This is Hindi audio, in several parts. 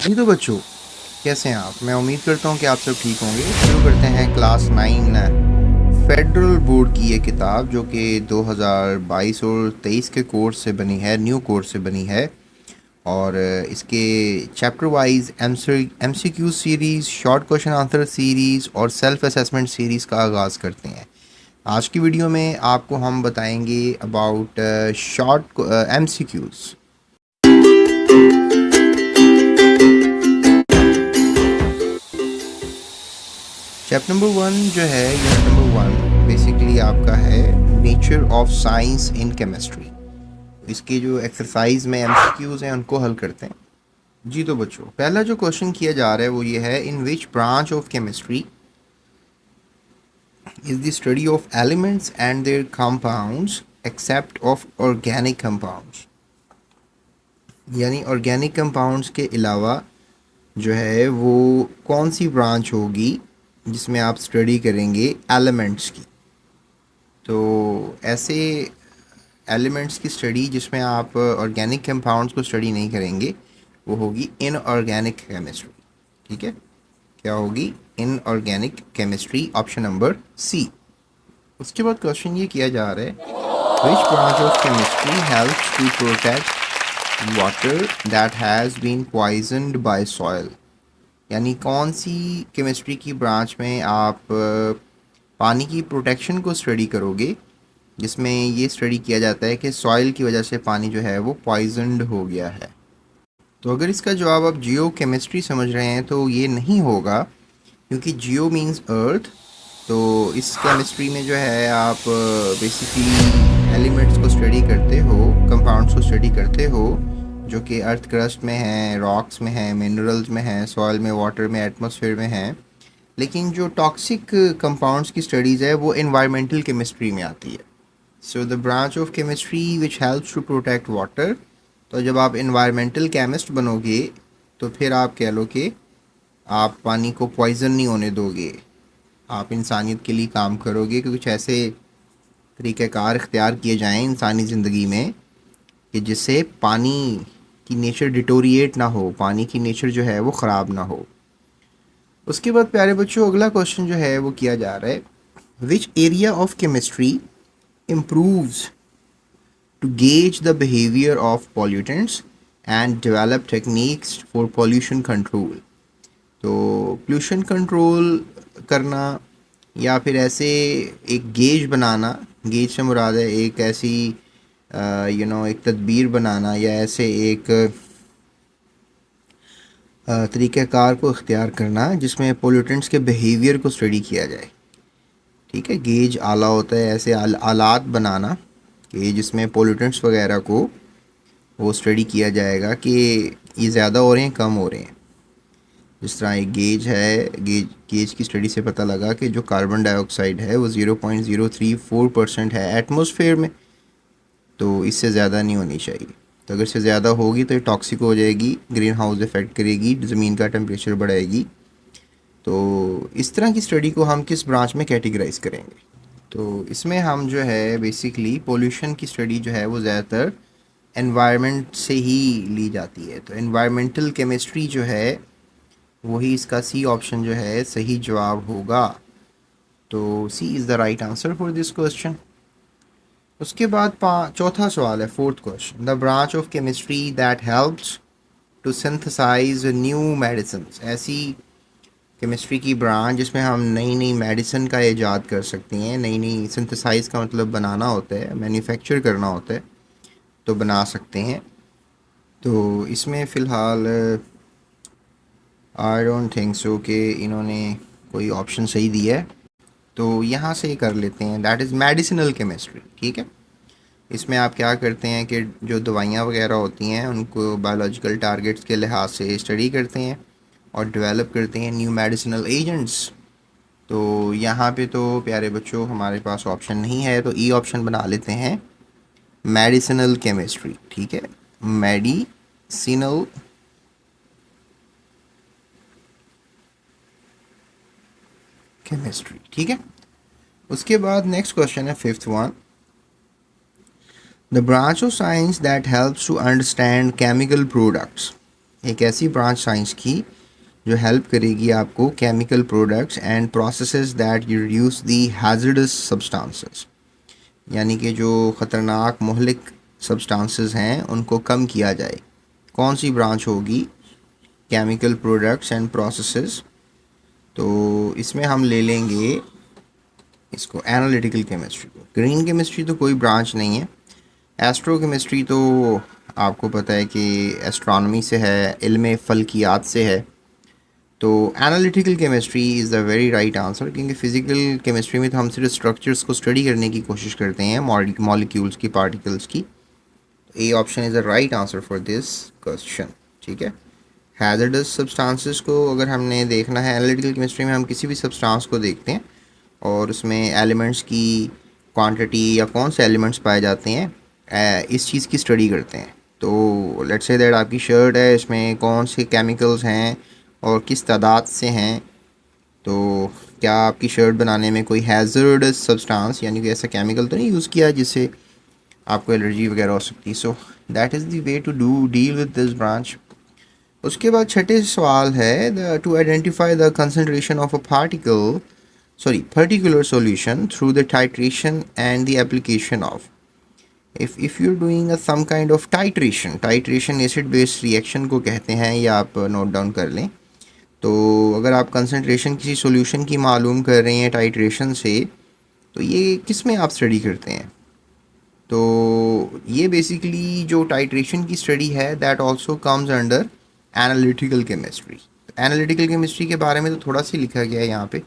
जी तो बच्चों, कैसे हैं आप? मैं उम्मीद करता हूँ कि आप सब ठीक होंगे। शुरू करते हैं क्लास 9 फेडरल बोर्ड की ये किताब, जो कि 2022 और 23 के कोर्स से बनी है, न्यू कोर्स से बनी है। और इसके chapter wise MCQ series, short question answer series और सेल्फ असेसमेंट सीरीज़ का आगाज़ करते हैं। आज की वीडियो में आपको हम बताएंगे about short MCQs. Chapter number 1 जो है, यूनिट नंबर 1 बेसिकली आपका है nature of science in chemistry. इसके जो एक्सरसाइज में एमसीक्यूज़ हैं उनको हल करते हैं। जी तो बच्चों, पहला जो क्वेश्चन किया जा रहा है वो ये है, in which branch of chemistry is the study of elements and their compounds except of organic compounds. यानी ऑर्गेनिक कंपाउंड्स के अलावा जो है वो कौन सी ब्रांच होगी जिसमें आप स्टडी करेंगे एलिमेंट्स की। तो ऐसे एलिमेंट्स की स्टडी जिसमें आप ऑर्गेनिक कंपाउंड्स को स्टडी नहीं करेंगे वो होगी इनऑर्गेनिक केमिस्ट्री। ठीक है, क्या होगी? Inorganic chemistry, option number C. उसके बाद क्वेश्चन ये किया जा रहा है, which branch of chemistry helps to protect water that has been poisoned by soil. यानी कौन सी केमिस्ट्री की ब्रांच में आप पानी की प्रोटेक्शन को स्टडी करोगे जिसमें ये स्टडी किया जाता है कि सॉइल की वजह से पानी जो है वो पॉइजनड हो गया है। तो अगर इसका जवाब आप जियो केमिस्ट्री समझ रहे हैं तो ये नहीं होगा, क्योंकि जियो मींस अर्थ। तो इस केमिस्ट्री में जो है आप बेसिकली एलिमेंट्स को स्टडी करते हो, कंपाउंड्स को स्टडी करते हो जो कि अर्थ क्रस्ट में हैं, रॉक्स में हैं, मिनरल्स में हैं, सॉइल में, वाटर में, एटमॉस्फेयर में हैं। लेकिन जो टॉक्सिक कंपाउंड्स की स्टडीज़ है वो एनवायरमेंटल केमिस्ट्री में आती है। So the branch of chemistry which helps to protect water. तो जब आप एनवायरमेंटल केमिस्ट बनोगे तो फिर आप कह लो कि आप पानी को पॉइजन नहीं होने दोगे, आप इंसानियत के लिए काम करोगे कि कुछ ऐसे तरीक़ाकार इख्तियार किए जाएं इंसानी ज़िंदगी में कि जिससे पानी की नेचर डिटोरिएट ना हो, पानी की नेचर जो है वो ख़राब ना हो। उसके बाद प्यारे बच्चों, अगला क्वेश्चन जो है वो किया जा रहा है, which area of chemistry improves to gauge the behavior of pollutants and develop techniques for pollution control। तो पोल्यूशन कंट्रोल करना या फिर ऐसे एक गेज बनाना, गेज से मुराद है एक ऐसी एक तदबीर बनाना या ऐसे एक तरीक़ाकार को इख्तियार करना जिसमें पोल्यूटेंट्स के बिहेवियर को स्टडी किया जाए। ठीक है, गेज आला होता है, ऐसे आलात बनाना कि जिसमें पोल्यूटेंट्स वगैरह को वो स्टडी किया जाएगा कि ये ज़्यादा हो रहे हैं, कम हो रहे हैं। जिस तरह एक गेज है, गेज की स्टडी से पता लगा कि जो कार्बन डाइऑक्साइड है वो 0.034% है एटमॉस्फेयर में, तो इससे ज़्यादा नहीं होनी चाहिए। तो अगर इससे ज़्यादा होगी तो ये टॉक्सिक हो जाएगी, ग्रीन हाउस इफ़ेक्ट करेगी, ज़मीन का टेम्परेचर बढ़ाएगी। तो इस तरह की स्टडी को हम किस ब्रांच में कैटेगराइज करेंगे? तो इसमें हम जो है बेसिकली पोल्यूशन की स्टडी जो है वो ज़्यादातर एनवायरनमेंट से ही ली जाती है। तो एनवायरमेंटल केमिस्ट्री जो है वही इसका सी ऑप्शन जो है सही जवाब होगा। तो C is the right answer for this question. उसके बाद चौथा सवाल है, fourth question, the branch of chemistry that helps to synthesize new medicine. ऐसी केमिस्ट्री की ब्रांच जिसमें हम नई नई मेडिसिन का ईजाद कर सकती हैं। नई नई, सिंथेसाइज का मतलब बनाना होता है, मैन्युफैक्चर करना होता है, तो बना सकते हैं। तो इसमें फ़िलहाल आई डोंट थिंक सो कि इन्होंने कोई ऑप्शन सही दिया है, तो यहाँ से कर लेते हैं, दैट इज़ मेडिसिनल केमिस्ट्री। ठीक है, इसमें आप क्या करते हैं कि जो दवाइयाँ वगैरह होती हैं उनको बायोलॉजिकल टारगेट्स के लिहाज से स्टडी करते हैं और डेवलप करते हैं न्यू मेडिसिनल एजेंट्स। तो यहाँ पे तो प्यारे बच्चों हमारे पास ऑप्शन नहीं है, तो ई ऑप्शन बना लेते हैं, मेडिसिनल केमिस्ट्री। ठीक है, मेडिसिनल केमिस्ट्री। ठीक है, उसके बाद नेक्स्ट क्वेश्चन है, fifth one, the branch of science that helps to understand chemical products एक ऐसी ब्रांच साइंस की जो हेल्प करेगी आपको chemical products and processes that reduce the hazardous substances, यानी कि जो ख़तरनाक मोहलिक सब्सटेंसेस हैं उनको कम किया जाए। कौन सी ब्रांच होगी? Chemical products and processes. तो इसमें हम ले लेंगे इसको एनालिटिकल केमिस्ट्री को। ग्रीन केमिस्ट्री तो कोई ब्रांच नहीं है। एस्ट्रो केमिस्ट्री तो आपको पता है कि एस्ट्रोनॉमी से है, इल्म फ़ल्कियात से है। तो analytical chemistry is the very right answer, क्योंकि फ़िज़िकल केमिस्ट्री में तो हम सिर्फ स्ट्रक्चर्स को स्टडी करने की कोशिश करते हैं, मॉलिक्यूल्स की, पार्टिकल्स की। A option is the right answer for this question. ठीक है। हैज़र्डस सब्सटेंसेस को अगर हमने देखना है, एनालिटिकल केमिस्ट्री में हम किसी भी सब्सटेंस को देखते हैं और उसमें एलिमेंट्स की क्वांटिटी या कौन से एलिमेंट्स पाए जाते हैं, इस चीज़ की स्टडी करते हैं। तो लेट्स से दैट आपकी शर्ट है, इसमें कौन से केमिकल्स हैं और किस तादाद से हैं। तो क्या आपकी शर्ट बनाने में कोई हैज़र्डस सब्सटेंस यानी कि ऐसा केमिकल तो नहीं यूज़ किया जिससे आपको एलर्जी वगैरह हो सकती है। So that is the way to deal with this branch. उसके बाद छठे सवाल है to identify the concentration of a particular solution through the titration and the application of, if you're doing some kind of titration acid base reaction को कहते हैं, या आप नोट डाउन कर लें। तो अगर आप कंसंट्रेशन किसी सॉल्यूशन की मालूम कर रहे हैं टाइट्रेशन से, तो ये किस में आप स्टडी करते हैं? तो ये बेसिकली जो टाइट्रेशन की स्टडी है that also comes under analytical chemistry. Analytical chemistry के बारे में तो थोड़ा सा लिखा गया है यहाँ पे,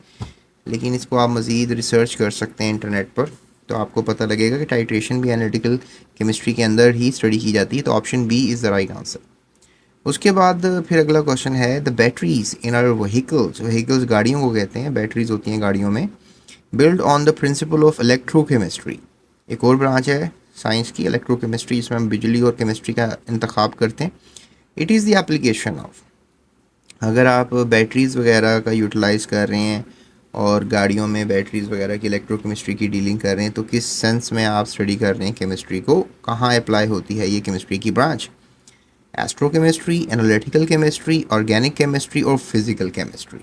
लेकिन इसको आप मज़ीद रिसर्च कर सकते हैं इंटरनेट पर, तो आपको पता लगेगा कि टाइट्रेशन भी एनालिटिकल केमिस्ट्री के अंदर ही स्टडी की जाती है। तो option B is the right answer. उसके बाद फिर अगला क्वेश्चन है the batteries in our vehicles गाड़ियों को कहते हैं, बैटरीज होती हैं गाड़ियों में, build on the principle of electrochemistry. एक और ब्रांच है साइंस की इलेक्ट्रोकेमिस्ट्री, इसमें हम बिजली और केमिस्ट्री का इंतखाब करते हैं। It is the application of, अगर आप बैटरीज़ वगैरह का यूटिलाइज़ कर रहे हैं और गाड़ियों में बैटरीज़ वगैरह की इलेक्ट्रोकेमिस्ट्री की डीलिंग कर रहे हैं, तो किस सेंस में आप स्टडी कर रहे हैं केमिस्ट्री को, कहाँ अप्लाई होती है ये केमिस्ट्री की branch? एस्ट्रोकेमिस्ट्री, analytical chemistry, organic chemistry और फिज़िकल केमिस्ट्री।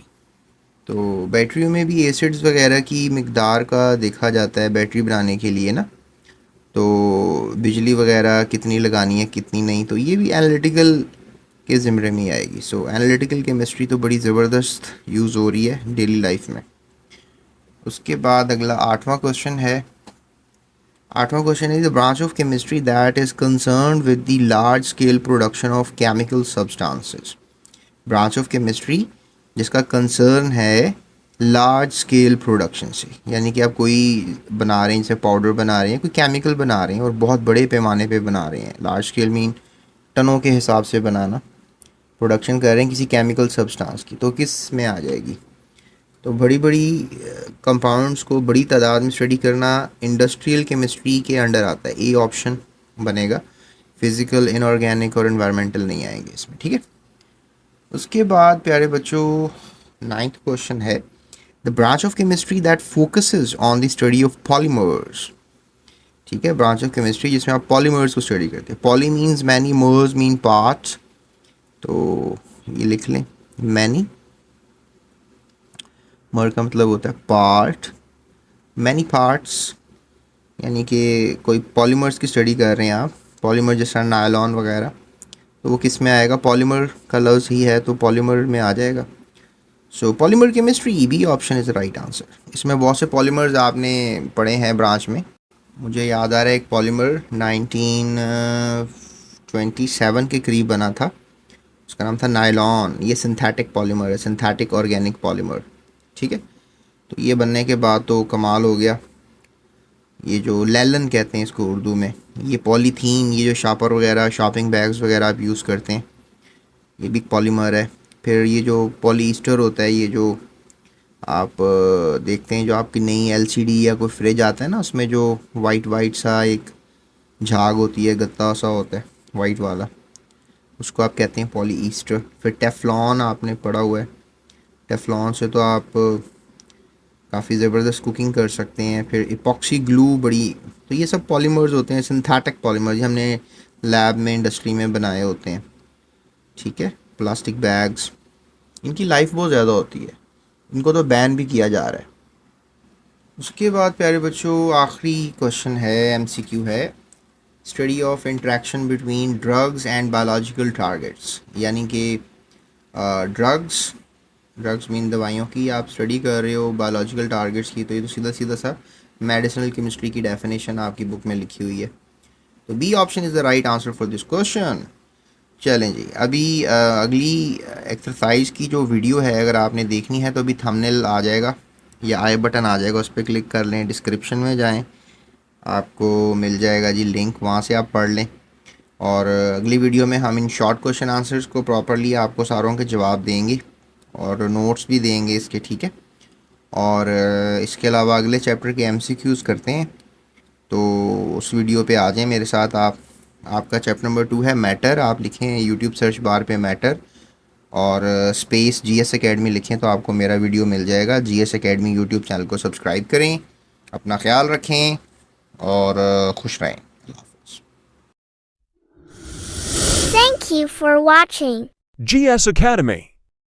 तो बैटरियों में भी एसिड्स वगैरह की मिकदार का देखा जाता है बैटरी बनाने के लिए ना, तो बिजली वगैरह कितनी लगानी है कितनी नहीं, तो ये भी एनालिटिकल के ज़िम्मे में आएगी। सो एनालिटिकल केमिस्ट्री तो बड़ी ज़बरदस्त यूज़ हो रही है डेली लाइफ में। उसके बाद अगला आठवां क्वेश्चन है the branch of chemistry that is concern with the large scale production of chemical substances. Branch of chemistry जिसका कंसर्न है लार्ज स्केल प्रोडक्शन से, यानी कि आप कोई बना रहे हैं, जैसे पाउडर बना रहे हैं, कोई केमिकल बना रहे हैं और बहुत बड़े पैमाने पे बना रहे हैं। लार्ज स्केल मीन टनों के हिसाब से बनाना, प्रोडक्शन कर रहे हैं किसी केमिकल सब्सटेंस की, तो किस में आ जाएगी? तो बड़ी बड़ी कंपाउंड्स को बड़ी तादाद में स्टडी करना इंडस्ट्रियल केमिस्ट्री के अंडर आता है। ए ऑप्शन बनेगा। फिज़िकल, इनऑर्गेनिक और एनवायरमेंटल नहीं आएंगे इसमें। ठीक है। उसके बाद प्यारे बच्चों नाइन्थ क्वेश्चन है the branch of chemistry that focuses on the study of polymers. ठीक है, ब्रांच ऑफ केमिस्ट्री जिसमें आप पॉलीमर्स को स्टडी करते हैं। पॉली मीन्स मैनी, मर्स मीन पार्ट्स, तो ये लिख लें मैनी, मर का मतलब होता है पार्ट, मैनी पार्ट्स, यानी कि कोई पॉलीमर्स की स्टडी कर रहे हैं आप, पॉलीमर जैसा नायलॉन वगैरह, तो वो किस में आएगा? पॉलीमर का लफ्ज़ ही है तो पॉलीमर में आ जाएगा। So polymer chemistry B option is the right answer. इसमें बहुत से पॉलीमर्स आपने पढ़े हैं ब्रांच में। मुझे याद आ रहा है एक पॉलीमर 1927 के करीब बना था, उसका नाम था नायलॉन। ये सिंथेटिक पॉलीमर है, सिंथेटिक ऑर्गेनिक पॉलीमर। ठीक है, तो ये बनने के बाद तो कमाल हो गया। ये जो लेलन कहते हैं इसको उर्दू में, ये पॉलीथीन, ये जो शापर वगैरह, शॉपिंग बैग्स वगैरह आप यूज़ करते हैं, ये भी पॉलीमर है। फिर ये जो पॉलीस्टर होता है, ये जो आप देखते हैं, जो आपकी नई एलसीडी या कोई फ्रिज आता है ना, उसमें जो वाइट सा एक झाग होती है, गत्ता सा होता है वाइट वाला, उसको आप कहते हैं पॉलीस्टर। फिर टेफ्लॉन आपने पढ़ा हुआ है, टेफ्लॉन से तो आप काफ़ी ज़बरदस्त कुकिंग कर सकते हैं। फिर इपॉक्सी ग्लू बड़ी, तो ये सब पॉलीमर्स होते हैं, सिंथेटिक पॉलीमर्स हमने लैब में, इंडस्ट्री में बनाए होते हैं। ठीक है, प्लास्टिक बैग्स, इनकी लाइफ बहुत ज़्यादा होती है, इनको तो बैन भी किया जा रहा है। उसके बाद प्यारे बच्चों आखिरी क्वेश्चन है, एमसीक्यू है, study of interaction between drugs and biological targets. यानी कि ड्रग्स ड्रग्स मीन दवाइयों की आप स्टडी कर रहे हो, बायोलॉजिकल टारगेट्स की, तो ये तो सीधा सीधा सा मेडिसिनल केमिस्ट्री की डेफिनेशन आपकी बुक में लिखी हुई है। तो B option is the right answer for this question. चलें जी, अभी अगली एक्सरसाइज की जो वीडियो है अगर आपने देखनी है तो अभी थंबनेल आ जाएगा या आई बटन आ जाएगा, उस पर क्लिक कर लें, डिस्क्रिप्शन में जाएं, आपको मिल जाएगा जी लिंक, वहाँ से आप पढ़ लें। और अगली वीडियो में हम इन शॉर्ट क्वेश्चन आंसर्स को प्रॉपरली आपको सारों के जवाब देंगे और नोट्स भी देंगे इसके, ठीक है। और इसके अलावा अगले चैप्टर के एमसीक्यूज़ करते हैं, तो उस वीडियो पे आ जाएं मेरे साथ आप। आपका चैप्टर नंबर 2 है मैटर, आप लिखें यूट्यूब सर्च बार पे मैटर और स्पेस जीएस एकेडमी लिखें तो आपको मेरा वीडियो मिल जाएगा। जीएस एकेडमी यूट्यूब चैनल को सब्सक्राइब करें, अपना ख्याल रखें और खुश रहें। Thank you for watching GS Academy.